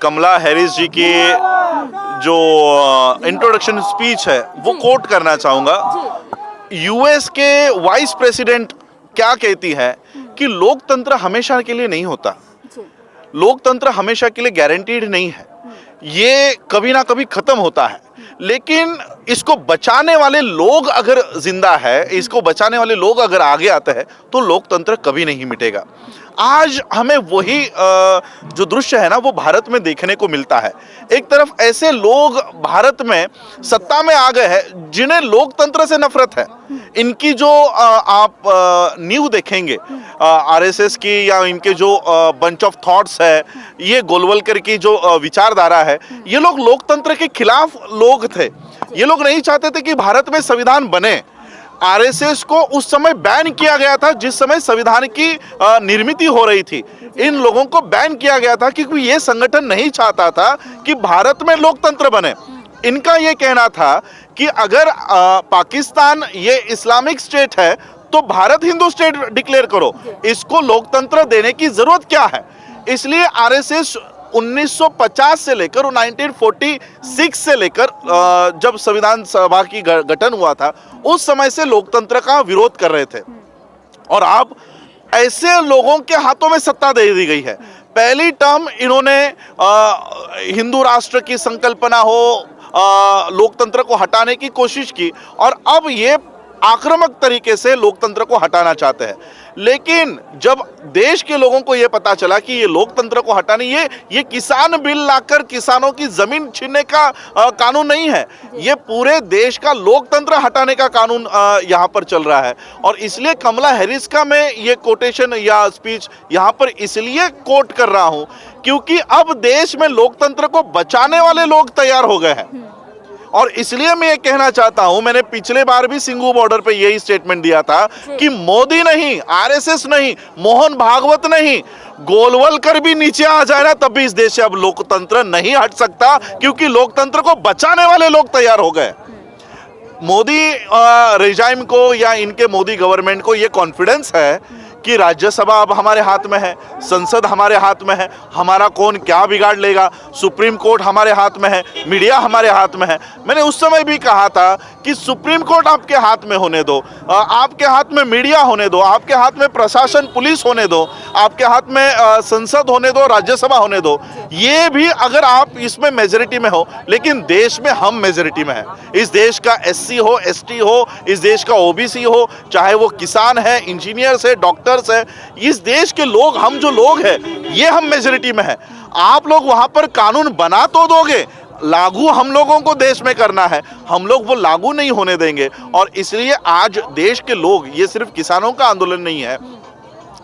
कमला Harris जी की जो introduction speech है वो कोट करना चाहूँगा। यूएस के वाइस प्रेसिडेंट क्या कहती है कि लोकतंत्र हमेशा के लिए नहीं होता, लोकतंत्र हमेशा के लिए गारंटीड नहीं है, ये कभी ना कभी खत्म होता है, लेकिन इसको बचाने वाले लोग अगर जिंदा है, इसको बचाने वाले लोग अगर आगे आते हैं तो लोकतंत्र कभी नहीं मिटेगा। आज हमें वही जो दृश्य है ना वो भारत में देखने को मिलता है। एक तरफ ऐसे लोग भारत में सत्ता में आ गए हैं जिन्हें लोकतंत्र से नफरत है। इनकी जो आप नींव देखेंगे आरएसएस की या इनके जो बंच ऑफ थॉट्स है, ये गोलवलकर की जो विचारधारा है, ये लोग लोकतंत्र के खिलाफ लोग थे। ये लोग नहीं चाहते थे कि भारत में संविधान बने। आरएसएस को उस समय बैन किया गया था जिस समय संविधान की निर्मित हो रही थी। इन लोगों को बैन किया गया था क्योंकि ये संगठन नहीं चाहता था कि भारत में लोकतंत्र बने। इनका ये कहना था कि अगर पाकिस्तान ये इस्लामिक स्टेट है तो भारत हिंदू स्टेट डिक्लेयर करो, इसको लोकतंत्र देने की जरूरत क्या है। इसलिए आरएसएस 1950 से लेकर 1946 से लेकर जब संविधान सभा की गठन हुआ था उस समय से लोकतंत्र का विरोध कर रहे थे। और अब ऐसे लोगों के हाथों में सत्ता दे दी गई है। पहली टर्म इन्होंने हिंदू राष्ट्र की संकल्पना हो, लोकतंत्र को हटाने की कोशिश की और अब ये आक्रामक तरीके से लोकतंत्र को हटाना चाहते हैं। लेकिन जब देश के लोगों को यह पता चला कि ये लोकतंत्र को हटाने, ये किसान बिल लाकर किसानों की जमीन छीनने का कानून नहीं है, ये पूरे देश का लोकतंत्र हटाने का कानून यहाँ पर चल रहा है। और इसलिए कमला हैरिस का मैं ये कोटेशन या स्पीच यहाँ पर इसलिए कोट कर रहा हूँ क्योंकि अब देश में लोकतंत्र को बचाने वाले लोग तैयार हो गए हैं। और इसलिए मैं ये कहना चाहता हूं, मैंने पिछले बार भी सिंघू बॉर्डर पे यही स्टेटमेंट दिया था कि मोदी नहीं, आरएसएस नहीं, मोहन भागवत नहीं, गोलवलकर भी नीचे आ जाए ना तब भी इस देश से अब लोकतंत्र नहीं हट सकता क्योंकि लोकतंत्र को बचाने वाले लोग तैयार हो गए। मोदी रेजाइम को या इनके मोदी गवर्नमेंट को ये कॉन्फिडेंस है कि राज्यसभा अब हमारे हाथ में है, संसद हमारे हाथ में है, हमारा कौन क्या बिगाड़ लेगा, सुप्रीम कोर्ट हमारे हाथ में है, मीडिया हमारे हाथ में है। मैंने उस समय भी कहा था कि सुप्रीम कोर्ट आपके हाथ में होने दो, आपके हाथ में मीडिया होने दो, आपके हाथ में प्रशासन पुलिस होने दो, आपके हाथ में संसद होने दो, राज्यसभा होने दो। ये भी अगर आप इसमें मेजोरिटी में हो, लेकिन देश में हम मेजोरिटी में है। इस देश का एससी हो, एसटी हो, इस देश का ओबीसी हो, चाहे वो किसान है, इंजीनियर्स है, डॉक्टर्स है, इस देश के लोग, हम जो लोग हैं, ये हम मेजोरिटी में है। आप लोग वहां पर कानून बना तो दोगे, लागू हम लोगों को देश में करना है, हम लोग वो लागू नहीं होने देंगे। और इसलिए आज देश के लोग, ये सिर्फ किसानों का आंदोलन नहीं है,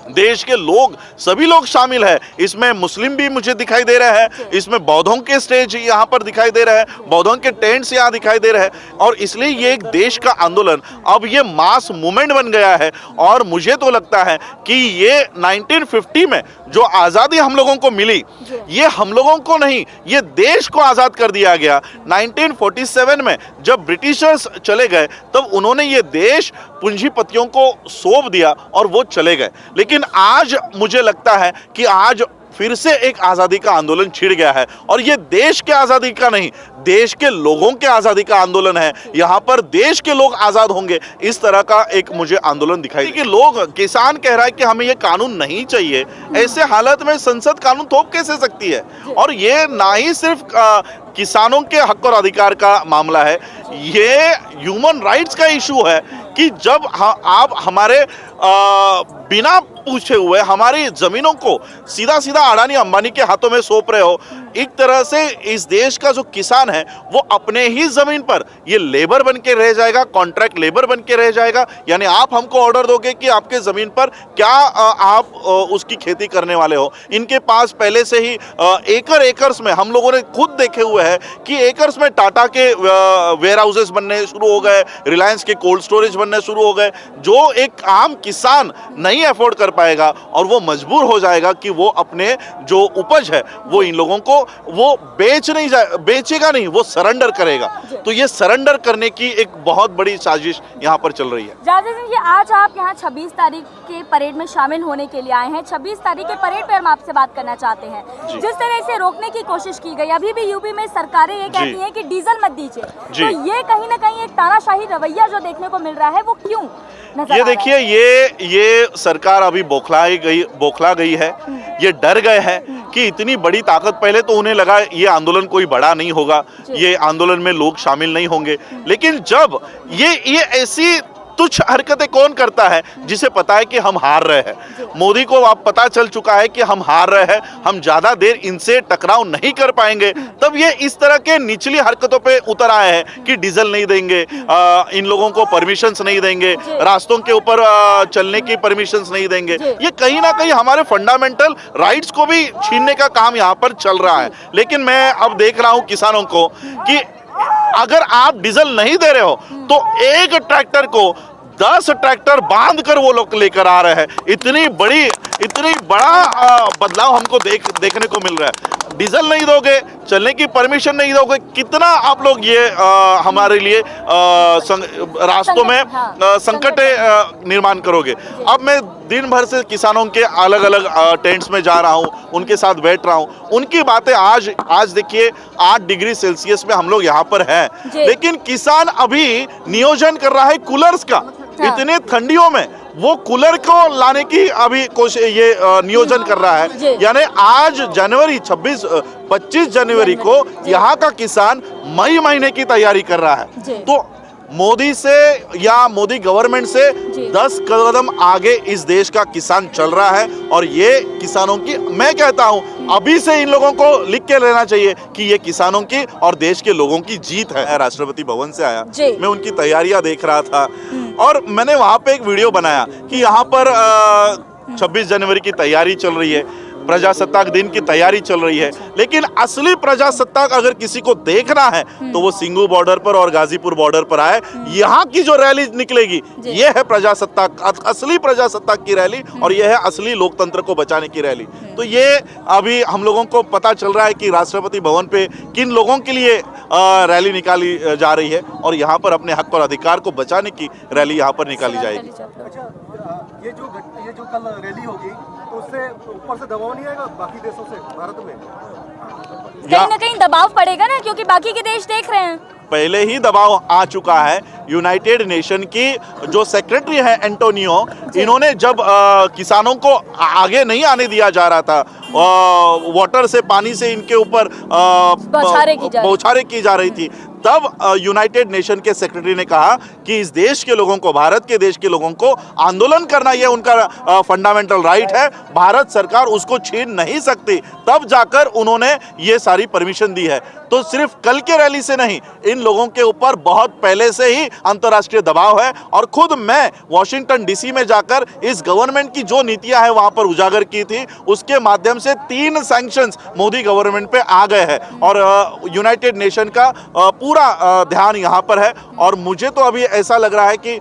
देश के लोग, सभी लोग शामिल है इसमें। मुस्लिम भी मुझे दिखाई दे रहे हैं, इसमें बौद्धों के स्टेज यहाँ पर दिखाई दे रहे हैं, बौद्धों के टेंट्स यहाँ दिखाई दे रहे हैं। और इसलिए ये एक देश का आंदोलन, अब ये मास मूवमेंट बन गया है। और मुझे तो लगता है कि ये 1950 में जो आज़ादी हम लोगों को मिली, ये हम लोगों को नहीं, ये देश को आज़ाद कर दिया गया। 1947 में जब ब्रिटिशर्स चले गए तब उन्होंने ये देश पूंजीपतियों को सौंप दिया और वो चले गए। लेकिन आज मुझे लगता है कि आज फिर से एक आज़ादी का आंदोलन छिड़ गया है और ये देश के आज़ादी का नहीं, देश के लोगों के आज़ादी का आंदोलन है। यहाँ पर देश के लोग आज़ाद होंगे, इस तरह का एक मुझे आंदोलन दिखाई कि लोग, किसान कह रहा है कि हमें ये कानून नहीं चाहिए। ऐसे हालत में संसद कानून थोप कैसे सकती है? और ये ना ही सिर्फ किसानों के हक और अधिकार का मामला है, ये ह्यूमन राइट्स का इशू है कि जब आप हमारे बिना पूछे हुए हमारी जमीनों को सीधा सीधा अडानी अंबानी के हाथों में सौंप रहे हो। एक तरह से इस देश का जो किसान है वो अपने ही जमीन पर ये लेबर बन के रह जाएगा, कॉन्ट्रैक्ट लेबर बन के रह जाएगा। यानी आप हमको ऑर्डर दोगे कि आपके जमीन पर क्या आप उसकी खेती करने वाले हो। इनके पास पहले से ही एकर्स में, हम लोगों ने खुद देखे हुए हैं कि एकर्स में टाटा के वेयर हाउसेस बनने शुरू हो गए, रिलायंस के कोल्ड स्टोरेज बनने शुरू हो गए, जो एक आम किसान नहीं अफोर्ड कर पाएगा और वो मजबूर हो जाएगा कि वो अपने जो उपज है वो इन लोगों को वो बेचेगा नहीं, वो सरेंडर करेगा। तो ये सरेंडर करने की एक बहुत बड़ी साजिश यहाँ पर चल रही है। राजेश सिंह जी, आज आप यहाँ 26 तारीख के परेड में शामिल होने के लिए आए हैं। 26 तारीख के परेड पर हम आपसे बात करना चाहते हैं। जिस तरह से रोकने की कोशिश की गई, अभी भी यूपी में सरकारें ये कहती हैं कि डीजल मत दीजिए, तो ये कहीं ना कहीं एक तानाशाही रवैया जो देखने को मिल रहा है, वो क्यों नजर ये देखिए, ये सरकार अभी बौखला गई है। ये डर गए हैं कि इतनी बड़ी ताकत, पहले तो उन्हें लगा ये आंदोलन कोई बड़ा नहीं होगा, ये आंदोलन में लोग शामिल नहीं होंगे, लेकिन जब ये ऐसी तुच्छ हरकतें कौन करता है जिसे पता है कि हम हार रहे हैं। मोदी को अब पता चल चुका है कि हम हार रहे हैं, हम ज्यादा देर इनसे टकराव नहीं कर पाएंगे, तब ये इस तरह के निचली हरकतों पे उतर आए हैं कि डीजल नहीं देंगे, इन लोगों को परमिशंस नहीं देंगे, रास्तों के ऊपर चलने की परमिशंस नहीं देंगे। ये कहीं ना कहीं हमारे फंडामेंटल राइट्स को भी छीनने का काम यहाँ पर चल रहा है। लेकिन मैं अब देख रहा हूँ किसानों को कि अगर आप डीजल नहीं दे रहे हो तो एक ट्रैक्टर को 10 ट्रैक्टर बांध कर वो लोग लेकर आ रहे हैं। इतनी बड़ा बदलाव हमको देखने को मिल रहा है। डीजल नहीं दोगे, चलने की परमिशन नहीं दोगे, कितना आप लोग ये हमारे लिए रास्तों में संकट निर्माण करोगे। अब मैं दिन भर से किसानों के अलग अलग टेंट्स में जा रहा हूँ, उनके साथ बैठ रहा हूँ, उनकी बातें आज देखिए 8 डिग्री सेल्सियस में हम लोग यहाँ पर हैं, लेकिन किसान अभी नियोजन कर रहा है कूलर्स का। इतने ठंडियों में वो कूलर को लाने की अभी ये नियोजन कर रहा है। यानी आज 25 जनवरी को यहाँ का किसान मई महीने की तैयारी कर रहा है। तो मोदी से या मोदी गवर्नमेंट से 10 कदम आगे इस देश का किसान चल रहा है। और ये किसानों की, मैं कहता हूं अभी से इन लोगों को लिख के लेना चाहिए कि ये किसानों की और देश के लोगों की जीत है। राष्ट्रपति भवन से आया, मैं उनकी तैयारियां देख रहा था और मैंने वहां पे एक वीडियो बनाया कि यहाँ पर 26 जनवरी की तैयारी चल रही है, प्रजासत्ताक दिन की तैयारी चल रही है, लेकिन असली प्रजासत्ताक अगर किसी को देखना है तो वो सिंघू बॉर्डर पर और गाजीपुर बॉर्डर पर आए। यहाँ की जो रैली निकलेगी ये है प्रजासत्ताक, असली प्रजासत्ताक की रैली, और ये है असली लोकतंत्र को बचाने की रैली। तो ये अभी हम लोगों को पता चल रहा है कि राष्ट्रपति भवन पे किन लोगों के लिए रैली निकाली जा रही है और यहाँ पर अपने हक और अधिकार को बचाने की रैली यहाँ पर निकाली जाएगी। ये जो कल रैली होगी तो उससे ऊपर से दबाव नहीं आएगा बाकी देशों से भारत में? कहीं ना कहीं दबाव पड़ेगा ना, क्योंकि बाकी के देश देख रहे हैं। पहले ही दबाव आ चुका है। यूनाइटेड नेशन की जो सेक्रेटरी है एंटोनियो, इन्होंने जब किसानों को आगे नहीं आने दिया जा रहा था, वाटर से, पानी से इनके ऊपर बौछारें की जा रही थी, तब यूनाइटेड नेशन के सेक्रेटरी ने कहा कि इस देश के लोगों को, भारत के देश के लोगों को आंदोलन करना यह उनका फंडामेंटल राइट है, भारत सरकार उसको छीन नहीं सकती। तब जाकर उन्होंने ये सारी परमिशन दी है। तो सिर्फ कल के रैली से नहीं, इन लोगों के ऊपर बहुत पहले से ही अंतर्राष्ट्रीय दबाव है। और खुद मैं वॉशिंगटन डीसी में जाकर इस गवर्नमेंट की जो नीतियां हैं वहां पर उजागर की थी, उसके माध्यम से 3 सैंक्शंस मोदी गवर्नमेंट पे आ गए हैं और यूनाइटेड नेशन का पूरा ध्यान यहाँ पर है। और मुझे तो अभी ऐसा लग रहा है कि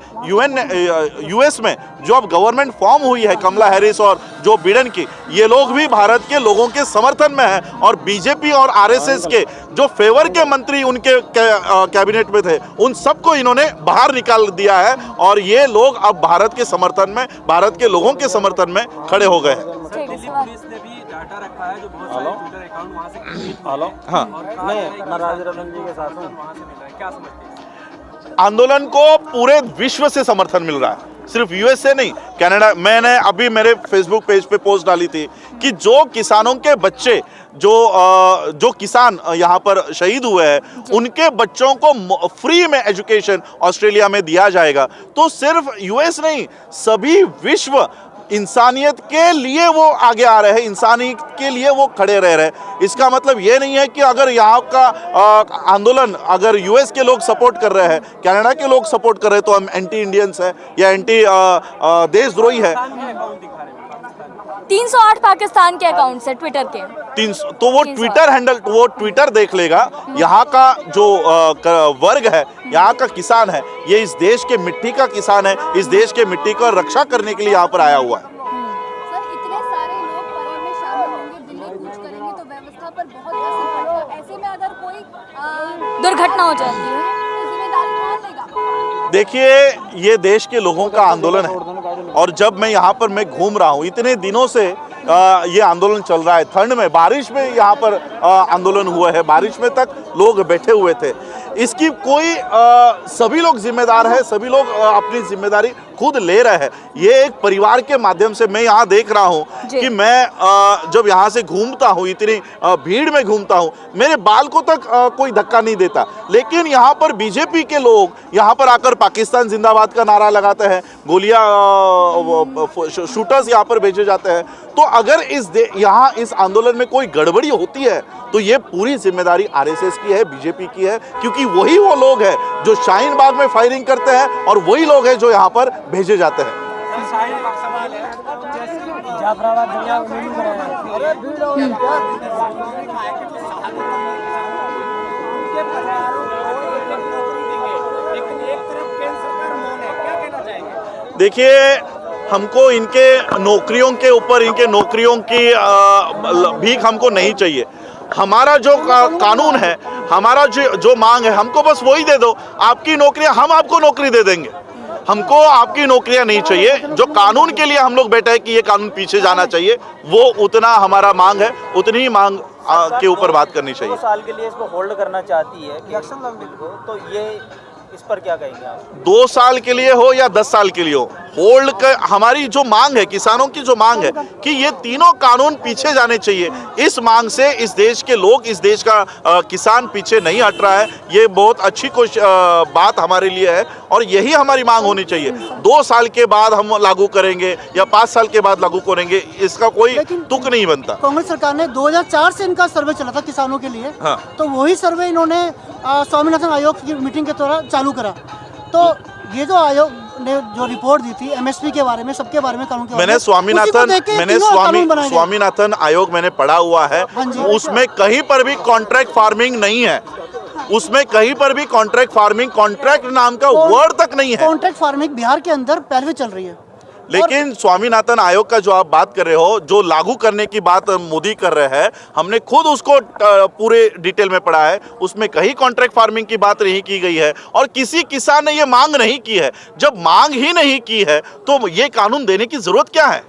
यूएस में जो अब गवर्नमेंट फॉर्म हुई है कमला हैरिस और जो बिडेन की, ये लोग भी भारत के लोगों के समर्थन में है। और बीजेपी और आरएसएस के जो फेवर के मंत्री उनके कैबिनेट में थे, उन सबको इन्होंने बाहर निकाल दिया है और ये लोग अब भारत के समर्थन में, भारत के लोगों के समर्थन में खड़े हो गए हैं। दिल्ली पुलिस ने भी डाटा रखा है जो बहुत सारे ट्विटर अकाउंट वहां से मैं राजरमन जी के साथ हूं। वहां से मिल रहा है, क्या समझते हैं? आंदोलन को पूरे विश्व से समर्थन मिल रहा है, सिर्फ यूएस से नहीं, कनाडा। मैंने अभी मेरे फेसबुक पेज पे पोस्ट डाली थी कि जो किसानों के बच्चे, जो किसान यहाँ पर शहीद हुए हैं, उनके बच्चों को फ्री में एजुकेशन ऑस्ट्रेलिया में दिया जाएगा। तो सिर्फ यूएस नहीं, सभी विश्व इंसानियत के लिए वो आगे आ रहे हैं, इंसानियत के लिए वो खड़े रह रहे हैं। इसका मतलब ये नहीं है कि अगर यहाँ का आंदोलन अगर यूएस के लोग सपोर्ट कर रहे हैं, कनाडा के लोग सपोर्ट कर रहे हैं, तो हम एंटी इंडियंस है या एंटी देशद्रोही है। 308 पाकिस्तान के अकाउंट से ट्विटर के 300, तो वो ट्विटर हैंडल, वो ट्विटर देख लेगा। यहाँ का जो वर्ग है, यहाँ का किसान है, ये इस देश के मिट्टी का किसान है, इस देश के मिट्टी का रक्षा करने के लिए यहाँ पर आया हुआ है। सर, इतने सारे लोग परेड में शामिल होंगे, दिल्ली कूच करेंगे, तो व्यवस्था पर बहुत दुर्घटना हो जाती है तो जिम्मेदारी कौन लेगा? देखिए, ये देश के लोगों का आंदोलन है और जब मैं यहाँ पर मैं घूम रहा हूँ, इतने दिनों से ये आंदोलन चल रहा है। ठंड में, बारिश में यहाँ पर आंदोलन हुआ है, बारिश में तक लोग बैठे हुए थे। इसकी कोई सभी लोग जिम्मेदार है, सभी लोग अपनी जिम्मेदारी खुद ले रहे हैं। ये एक परिवार के माध्यम से मैं यहाँ देख रहा हूँ कि मैं जब यहाँ से घूमता हूँ, इतनी भीड़ में घूमता हूँ, मेरे बाल को तक कोई धक्का नहीं देता। लेकिन यहाँ पर बीजेपी के लोग यहाँ पर आकर पाकिस्तान जिंदाबाद का नारा लगाते हैं, गोलियां शूटर्स यहाँ पर भेजे जाते हैं। तो अगर यहाँ इस आंदोलन में कोई गड़बड़ी होती है तो ये पूरी जिम्मेदारी आरएसएस की है, बीजेपी की है, क्योंकि वही वो लोग हैं जो शाहीन बाग में फायरिंग करते हैं और वही लोग हैं जो यहाँ पर भेजे जाते हैं। देखिए, हमको इनके नौकरियों के ऊपर, इनके नौकरियों की भीख हमको नहीं चाहिए। हमारा जो कानून है, हमारा जो मांग है, हमको बस वही दे दो। आपकी नौकरियां, हम आपको नौकरी दे देंगे। हमको आपकी नौकरियां नहीं चाहिए। जो कानून के लिए हम लोग बैठे हैं कि ये कानून पीछे जाना चाहिए, वो उतना हमारा मांग है, उतनी ही मांग के ऊपर बात करनी चाहिए। 2 साल के लिए इसको होल्ड करना चाहती है बिल को, तो ये इस पर क्या कहेंगे आप? 2 साल के लिए हो या 10 साल के लिए हो, होल्ड कर, हमारी जो मांग है, किसानों की जो मांग है कि ये तीनों कानून पीछे जाने चाहिए। इस मांग से इस देश के लोग, इस देश का किसान पीछे नहीं हट रहा है। ये बहुत अच्छी बात हमारे लिए है और यही हमारी मांग होनी चाहिए। 2 साल के बाद हम लागू करेंगे या 5 साल के बाद लागू करेंगे, इसका कोई तुक नहीं बनता। कांग्रेस सरकार ने 2004 से इनका सर्वे चला था किसानों के लिए। हाँ। तो वही सर्वे इन्होंने स्वामीनाथन आयोग की मीटिंग के दौरान चालू करा। तो ये जो आयोग ने जो रिपोर्ट दी थी एमएसपी के बारे में, सबके बारे में, कानून के बारे में, स्वामीनाथन आयोग मैंने पढ़ा हुआ है। उसमें कहीं पर भी कॉन्ट्रैक्ट फार्मिंग नहीं है। उसमें कहीं पर भी कॉन्ट्रैक्ट फार्मिंग, कॉन्ट्रैक्ट नाम का वर्ड तक नहीं है। कॉन्ट्रैक्ट फार्मिंग बिहार के अंदर पहले चल रही है। लेकिन स्वामीनाथन आयोग का जो आप बात कर रहे हो, जो लागू करने की बात मोदी कर रहे हैं, हमने खुद उसको पूरे डिटेल में पढ़ा है। उसमें कहीं कॉन्ट्रैक्ट फार्मिंग की बात नहीं की गई है और किसी किसान ने ये मांग नहीं की है। जब मांग ही नहीं की है तो ये कानून देने की जरूरत क्या है?